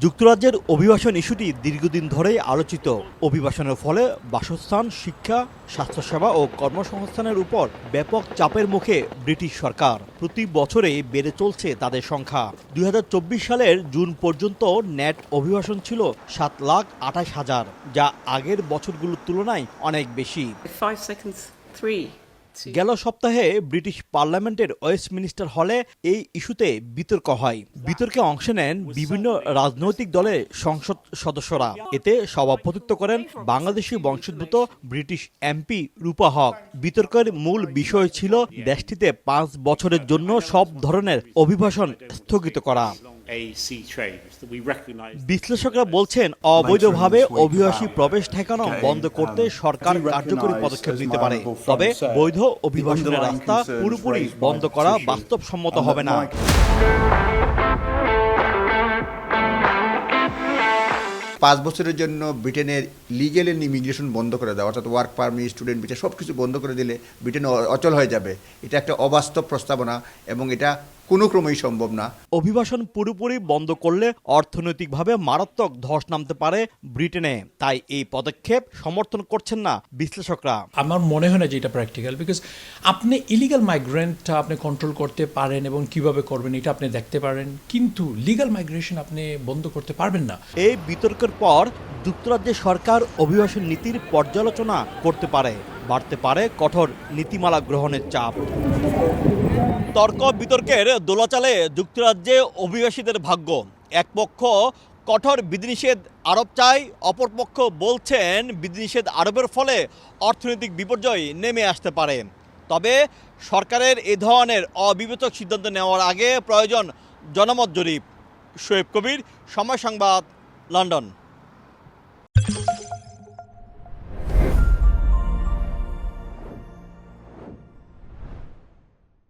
যুক্তরাজ্যের অভিবাসন ইস্যুটি দীর্ঘদিন ধরেই আলোচিত। অভিবাসনের ফলে বাসস্থান, শিক্ষা, স্বাস্থ্যসেবা ও কর্মসংস্থানের উপর ব্যাপক চাপের মুখে ব্রিটিশ সরকার। প্রতি বছরে বেড়ে চলছে তাদের সংখ্যা। 2024 সালের জুন পর্যন্ত নেট অভিবাসন ছিল 7,28,000, যা আগের বছরগুলোর তুলনায় অনেক বেশি। 5 seconds. 3. গেল সপ্তাহে ব্রিটিশ পার্লামেন্টের ওয়েস্টমিনিস্টার হলে এই ইস্যুতে বিতর্ক হয়। বিতর্কে অংশ নেন বিভিন্ন রাজনৈতিক দলের সংসদ সদস্যরা। এতে সভাপতিত্ব করেন বাংলাদেশি বংশোদ্ভূত ব্রিটিশ এমপি রূপা হক। বিতর্কের মূল বিষয় ছিল দেশটিতে 5 বছরের জন্য সব ধরনের অভিবাসন স্থগিত করা। বিশ্লেষকরা বলছেন, অবৈধভাবে অভিবাসী প্রবেশ ঠেকানো বন্ধ করতে সরকার কার্যকরী পদক্ষেপ নিতে পারে, তবে বৈধ অভিবাসনের রাস্তা পুরোপুরি বন্ধ করা বাস্তবসম্মত হবে না। 5 বছরের জন্য ব্রিটেনের লিগ্যাল এন্ড ইমিগ্রেশন বন্ধ করে দেওয়া, অর্থাৎ ওয়ার্ক পারমিট, স্টুডেন্ট ভিসা সব কিছু বন্ধ করে দিলে ব্রিটেন অচল হয়ে যাবে। এটা একটা অবাস্তব প্রস্তাবনা এবং এটা কোনো ক্রমেই সম্ভব না। অভিবাসন পুরোপুরি বন্ধ করলে অর্থনৈতিকভাবে মারাত্মক ধস নামতে পারে ব্রিটেনে। তাই এই পদক্ষেপ সমর্থন করছেন না বিশ্লেষকরা। আমার মনে হয় না যে এটা প্র্যাকটিক্যাল, বিকজ আপনি ইলিগাল মাইগ্রেন্ট আপনি কন্ট্রোল করতে পারেন এবং কিভাবে করবেন এটা আপনি দেখতে পারেন, কিন্তু লিগাল মাইগ্রেশন আপনি বন্ধ করতে পারবেন না। এই বিতর্কের পর যুক্তরাজ্যের সরকার অভিবাসন নীতির পর্যালোচনা করতে পারে, বাড়তে পারে কঠোর নীতিমালা গ্রহণের চাপ। তর্ক বিতর্কের দোলাচালে যুক্তরাজ্যে অভিবাসীদের ভাগ্য। এক পক্ষ কঠোর বিধিনিষেধ আরোপ চায়, অপর পক্ষ বলছেন বিধিনিষেধ আরোপের ফলে অর্থনৈতিক বিপর্যয় নেমে আসতে পারে। তবে সরকারের এ ধরনের অবিবেচক সিদ্ধান্ত নেওয়ার আগে প্রয়োজন জনমত জরিপ। শোয়েব কবির, সময় সংবাদ, লন্ডন।